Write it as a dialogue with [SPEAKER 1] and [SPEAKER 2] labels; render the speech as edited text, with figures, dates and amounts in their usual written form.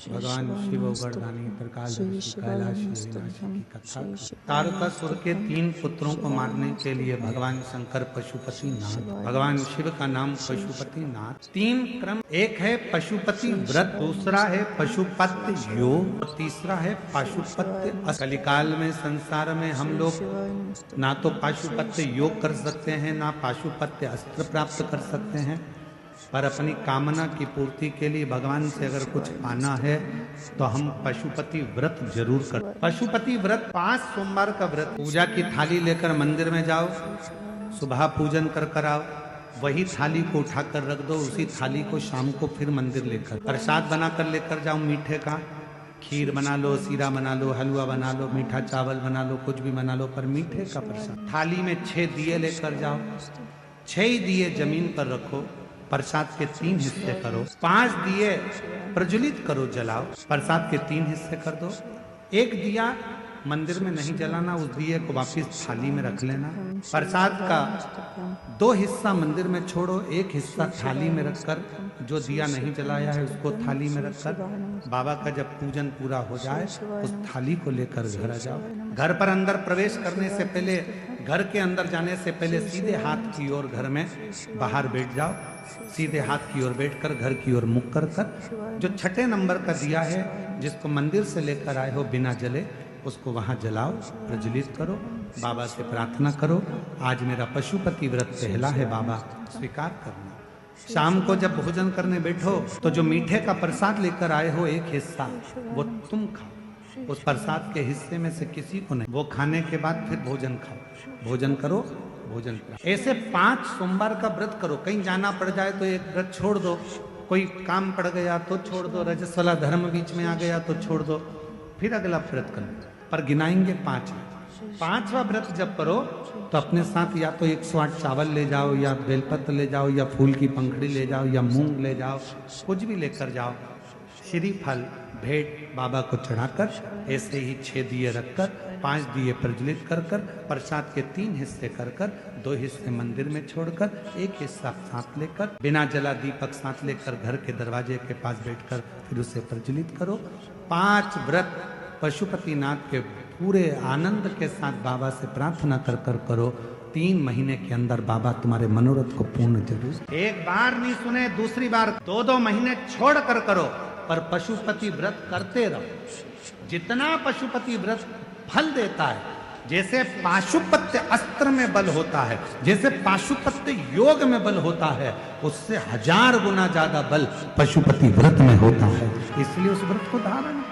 [SPEAKER 1] भगवान शिव गर्दानी त्रिकालदर्शी कैलाशी अविनाशी की कथा। तारकासुर के 3 पुत्रों को मारने के लिए भगवान शंकर पशुपति नाथ, भगवान शिव का नाम पशुपति नाथ। 3 क्रम, एक है पशुपति व्रत, दूसरा है पशुपति योग और तीसरा है पशुपति। कलिकाल में संसार में हम लोग ना तो पशुपति योग कर सकते हैं, ना पशुपति अस्त्र प्राप्त कर सकते हैं, पर अपनी कामना की पूर्ति के लिए भगवान से अगर कुछ पाना है तो हम पशुपति व्रत जरूर कर। पशुपति व्रत 5 सोमवार का व्रत। पूजा की थाली लेकर मंदिर में जाओ, सुबह पूजन कर आओ, वही थाली को उठाकर रख दो, उसी थाली को शाम को फिर मंदिर लेकर प्रसाद बनाकर लेकर जाओ। मीठे का खीर बना लो, सीरा बना लो, हलवा बना लो, मीठा चावल बना लो, कुछ भी बना लो, पर मीठे का प्रसाद। थाली में 6 दिए लेकर जाओ, 6 दिए जमीन पर रखो, प्रसाद के 3 हिस्से करो, 5 दिए प्रज्वलित करो, जलाओ, प्रसाद के 3 हिस्से कर दो। 1 दिया मंदिर में नहीं जलाना, उस दिए को वापस थाली में रख लेना। प्रसाद का 2 हिस्सा मंदिर में छोड़ो, 1 हिस्सा थाली में रखकर, जो दिया नहीं जलाया है उसको थाली में रखकर बाबा का जब पूजन पूरा हो जाए उस थाली को लेकर घर आ जाओ। घर पर अंदर प्रवेश करने से पहले, घर के अंदर जाने से पहले सीधे हाथ की ओर घर में बाहर बैठ जाओ, सीधे हाथ की ओर बैठकर घर की ओर मुख कर जो 6ठे नंबर का दिया है जिसको मंदिर से लेकर आए हो बिना जले, उसको वहां जलाओ, प्रज्वलित करो, बाबा से प्रार्थना करो, आज मेरा पशुपति व्रत पहला है बाबा, स्वीकार करना। शाम को जब भोजन करने बैठो तो जो मीठे का प्रसाद लेकर आए हो 1 हिस्सा वो तुम खाओ, उस प्रसाद के हिस्से में से किसी को नहीं। वो खाने के बाद फिर भोजन खाओ, भोजन करो, भोजन करो। ऐसे 5 सोमवार का व्रत करो। कहीं जाना पड़ जाए तो एक व्रत छोड़ दो, कोई काम पड़ गया तो छोड़ दो, रजस वाला धर्म बीच में आ गया तो छोड़ दो, फिर अगला व्रत करो, पर गिनाएंगे 5। 5वां व्रत जब करो तो अपने साथ या तो 108 चावल ले जाओ, या बेलपत्र ले जाओ, या फूल की पंखड़ी ले जाओ, या मूंग ले जाओ, कुछ भी लेकर जाओ। श्रीफल भेंट बाबा को चढ़ाकर ऐसे ही 6 दिए रखकर 5 दिए प्रज्वलित कर प्रसाद के 3 हिस्से कर 2 हिस्से मंदिर में छोड़कर 1 हिस्सा साथ लेकर बिना जला दीपक साथ लेकर घर के दरवाजे के पास बैठकर फिर उसे प्रज्वलित करो। 5 व्रत पशुपति नाथ के पूरे आनंद के साथ बाबा से प्रार्थना कर करो। 3 महीने के अंदर बाबा तुम्हारे मनोरथ को पूर्ण जरूर। एक बार नहीं सुने, दूसरी बार 2-2 महीने छोड़ कर करो, पर पशुपति व्रत करते रहो। जितना पशुपति व्रत फल देता है, जैसे पाशुपत्य अस्त्र में बल होता है, जैसे पाशुपत्य योग में बल होता है, उससे 1000 गुना ज्यादा बल पशुपति व्रत में होता है। इसलिए उस व्रत को धारण